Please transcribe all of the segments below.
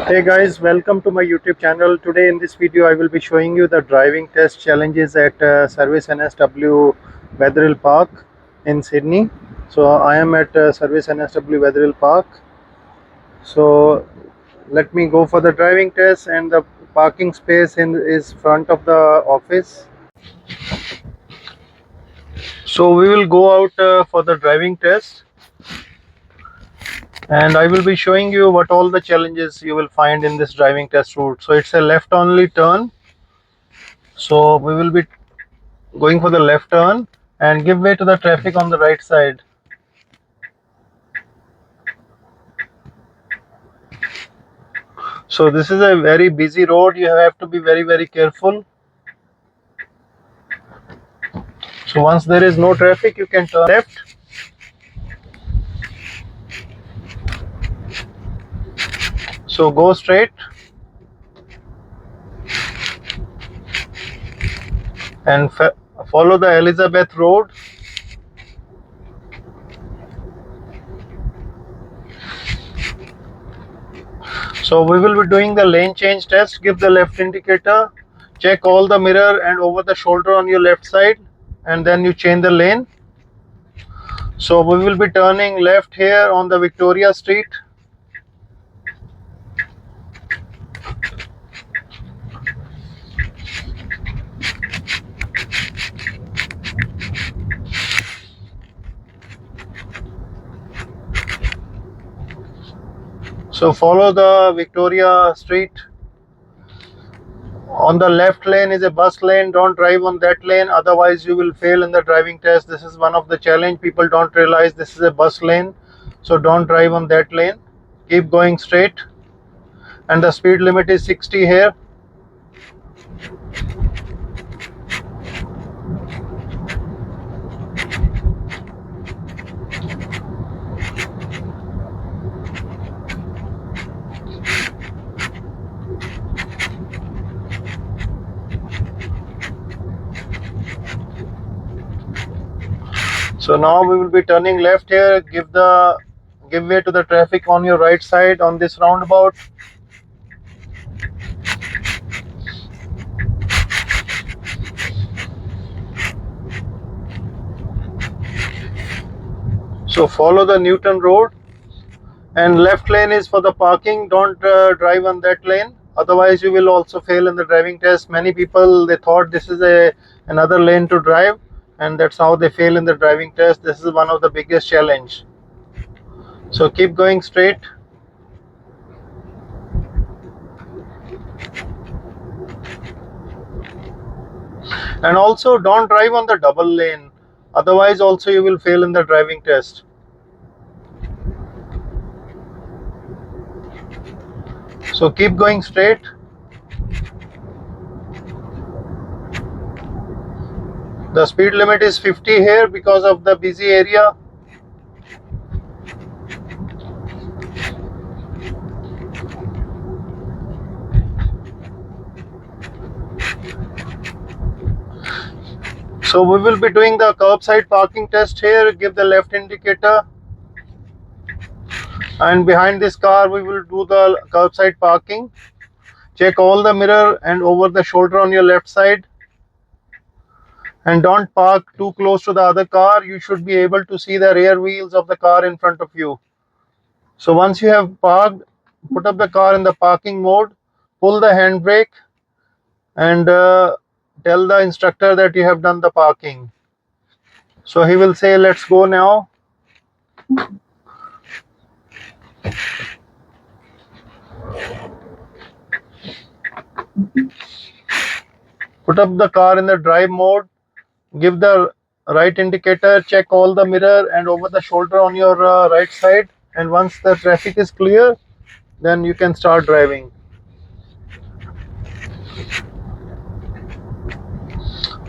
Hey guys, welcome to my YouTube channel. Today in this video I will be showing you the driving test challenges at Service NSW Wetherill Park in Sydney. So I am at Service NSW Wetherill Park. So let me go for the driving test, and the parking space is front of the office. So we will go out for the driving test, and I will be showing you what all the challenges you will find in this driving test route. So it's a left only turn. So we will be going for the left turn and give way to the traffic on the right side. So this is a very busy road. You have to be very careful. So once there is no traffic, you can turn left. So go straight and follow the Elizabeth Road. So we will be doing the lane change test. Give the left indicator, check all the mirror and over the shoulder on your left side, and then you change the lane. So we will be turning left here on the Victoria Street. So follow the Victoria Street. On the left lane is a bus lane. Don't drive on that lane, otherwise you will fail in the driving test. This is one of the challenge. People don't realize this is a bus lane, so don't drive on that lane. Keep going straight, and the speed limit is 60 here. So now we will be turning left here. Give way to the traffic on your right side on this roundabout. So follow the Newton Road, and left lane is for the parking. Don't drive on that lane, otherwise you will also fail in the driving test. Many people, they thought this is another lane to drive, and that's how they fail in the driving test. This is one of the biggest challenge. So keep going straight. And also don't drive on the double lane, otherwise also you will fail in the driving test. So keep going straight. The speed limit is 50 here because of the busy area. So we will be doing the curbside parking test here. Give the left indicator, and behind this car we will do the curbside parking. Check all the mirror and over the shoulder on your left side, and don't park too close to the other car. You should be able to see the rear wheels of the car in front of you. So once you have parked, put up the car in the parking mode, pull the handbrake, and tell the instructor that you have done the parking. So he will say, let's go now. Put up the car in the drive mode, give the right indicator, check all the mirror and over the shoulder on your right side, and once the traffic is clear, then you can start driving.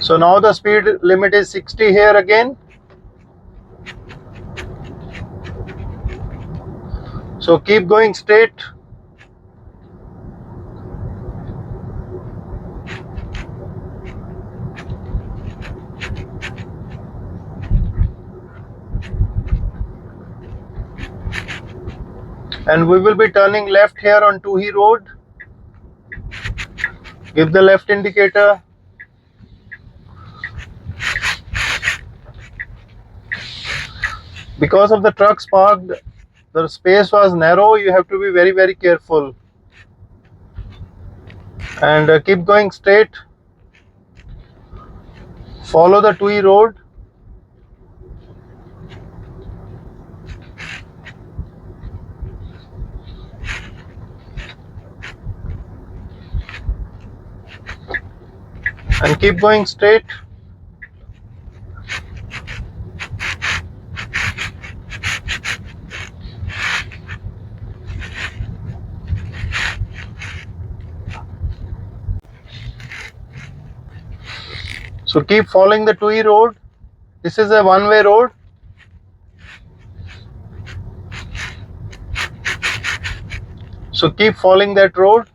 So now the speed limit is 60 here again. So keep going straight. and we will be turning left here on Tuhi Road. Give the left indicator. Because of the trucks parked, the space was narrow. You have to be very careful, and keep going straight. Follow the Tuhi Road. And keep going straight. So keep following the Tuhi Road. This is a one-way road. So keep following that road.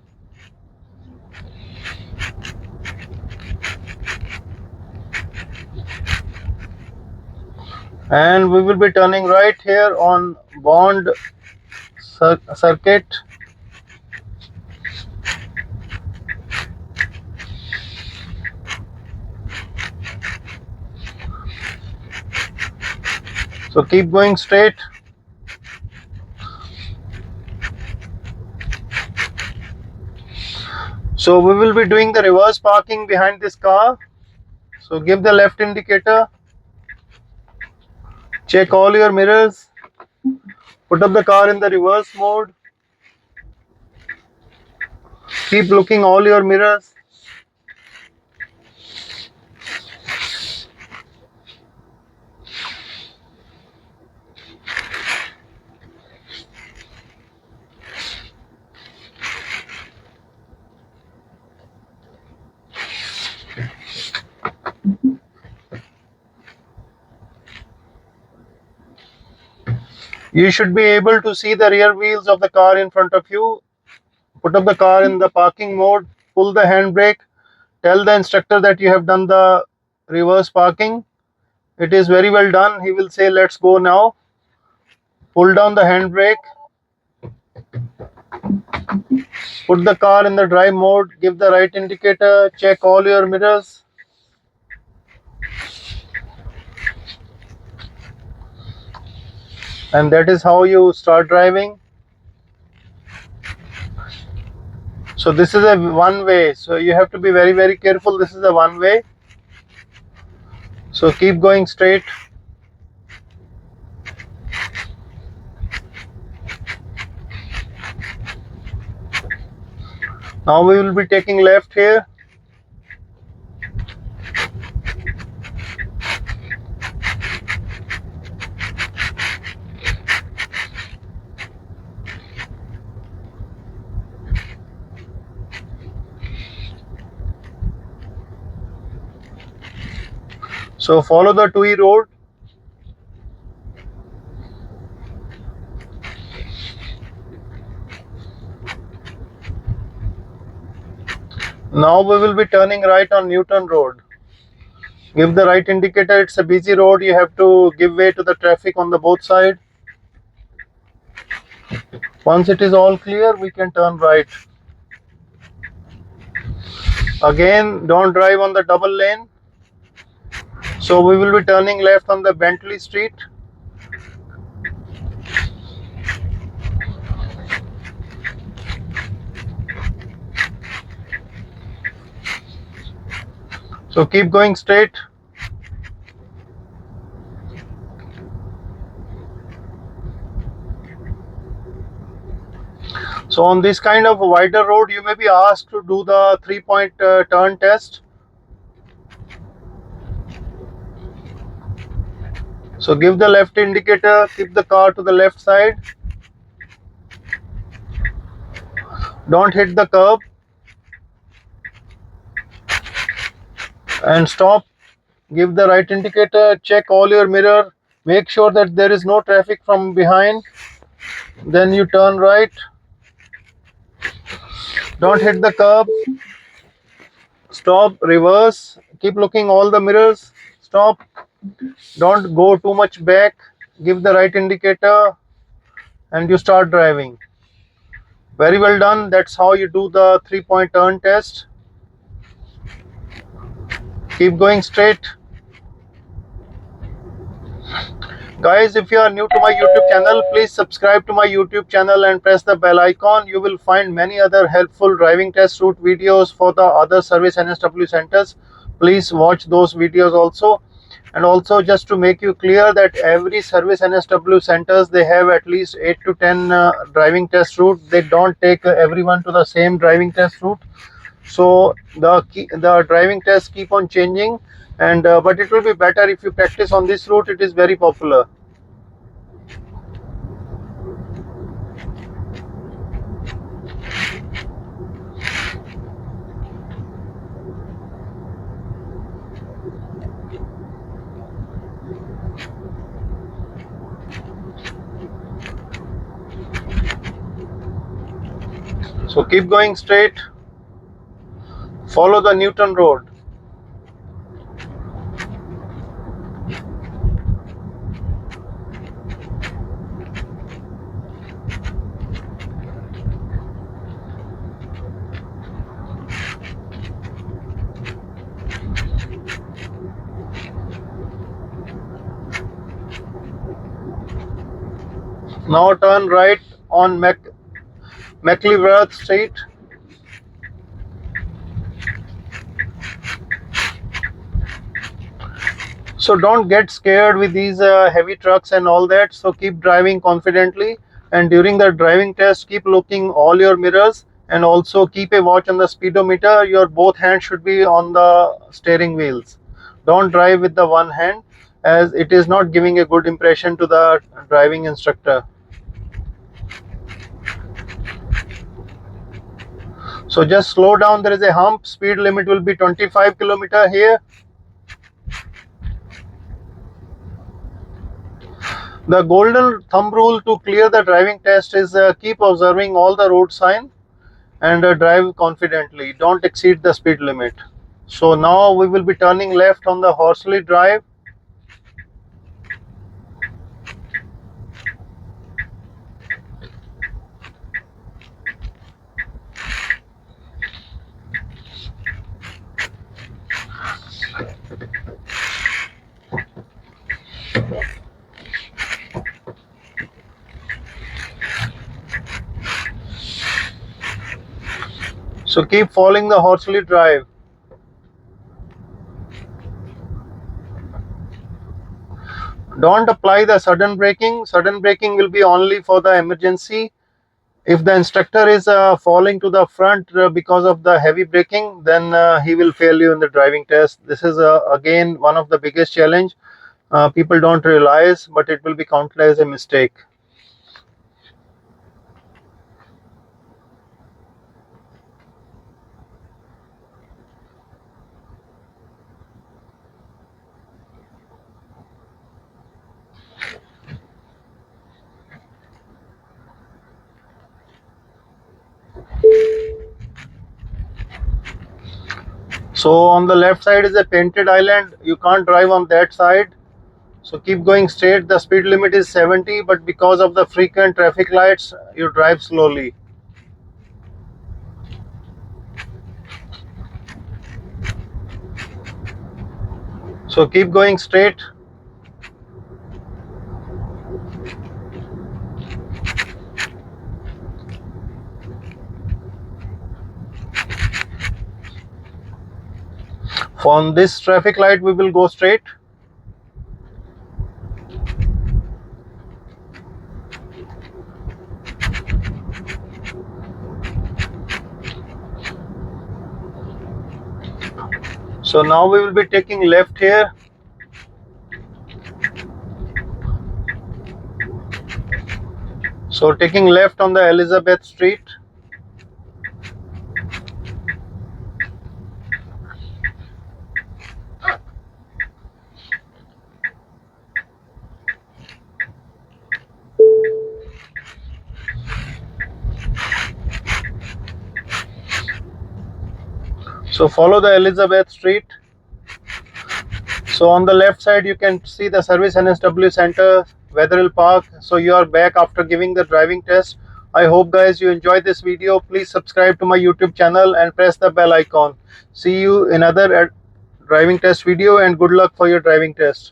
And we will be turning right here on Bond Circuit. So keep going straight. So we will be doing the reverse parking behind this car. So give the left indicator. Check all your mirrors. Put up the car in the reverse mode. Keep looking all your mirrors. You should be able to see the rear wheels of the car in front of you. Put up the car in the parking mode. Pull the handbrake. Tell the instructor that you have done the reverse parking. It is very well done. He will say, let's go now. Pull down the handbrake. Put the car in the drive mode. Give the right indicator. Check all your mirrors. And that is how you start driving. So this is a one way. So you have to be very careful. This is a one way. So keep going straight. Now we will be taking left here. So follow the Tuhi Road. Now we will be turning right on Newton Road. Give the right indicator. It's a busy road. You have to give way to the traffic on the both sides. Once it is all clear, we can turn right. Again, don't drive on the double lane. So we will be turning left on the Bentley Street. So keep going straight. So on this kind of wider road, you may be asked to do the 3-point turn test. So give the left indicator, keep the car to the left side. Don't hit the curb. And stop. Give the right indicator, check all your mirror. Make sure that there is no traffic from behind. Then you turn right. Don't hit the curb. Stop, reverse. Keep looking all the mirrors. Stop. Don't go too much back. Give the right indicator and you start driving. Very well done. That's how you do the 3-point turn test. Keep going straight. Guys, if you are new to my YouTube channel, please subscribe to my YouTube channel and press the bell icon. You will find many other helpful driving test route videos for the other Service NSW centers. Please watch those videos also. And also, just to make you clear that every Service NSW centers, they have at least 8 to 10 driving test route. They don't take everyone to the same driving test route. So the driving tests keep on changing, and but it will be better if you practice on this route. It is very popular. So keep going straight. Follow the Newton road. Now turn right on McLeworth Street. So don't get scared with these heavy trucks and all that. So keep driving confidently, and during the driving test, keep looking all your mirrors, and also keep a watch on the speedometer. Your both hands should be on the steering wheels. Don't drive with the one hand, as it is not giving a good impression to the driving instructor. So just slow down. There is a hump. Speed limit will be 25 km here. The golden thumb rule to clear the driving test is keep observing all the road sign and drive confidently. Don't exceed the speed limit. So now we will be turning left on the Horsley Drive. So keep following the Horsley Drive. Don't apply the sudden braking. Sudden braking will be only for the emergency. If the instructor is falling to the front because of the heavy braking, then he will fail you in the driving test. This is again one of the biggest challenge. People don't realize, but it will be counted as a mistake. So on the left side is a painted island. You can't drive on that side. So keep going straight. The speed limit is 70, but because of the frequent traffic lights, you drive slowly. So keep going straight. From this traffic light, we will go straight. So now we will be taking left here. So taking left on the Elizabeth Street. So follow the Elizabeth Street. So on the left side you can see the Service NSW Center, Wetherill Park. So you are back after giving the driving test. I hope guys you enjoyed this video. Please subscribe to my YouTube channel and press the bell icon. See you in another driving test video, and good luck for your driving test.